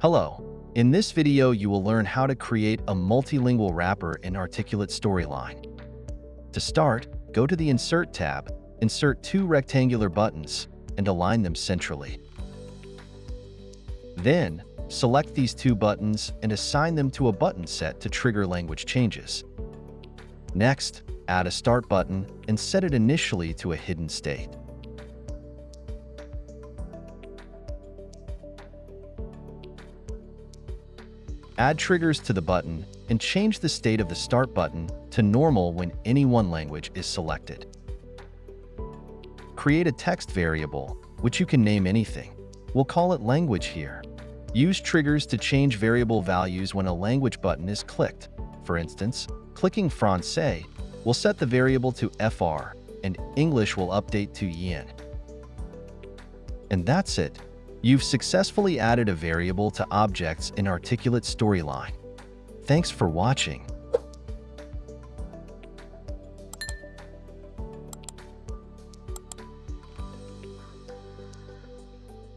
Hello. In this video, you will learn how to create a multilingual wrapper in Articulate Storyline. To start, go to the Insert tab, insert two rectangular buttons, and align them centrally. Then, select these two buttons and assign them to a button set to trigger language changes. Next, add a Start button and set it initially to a hidden state. Add triggers to the button and change the state of the Start button to normal when any one language is selected. Create a text variable, which you can name anything. We'll call it language here. Use triggers to change variable values when a language button is clicked. For instance, clicking Francais will set the variable to FR, and English will update to Yen. And that's it. You've successfully added a variable to objects in Articulate Storyline. Thanks for watching.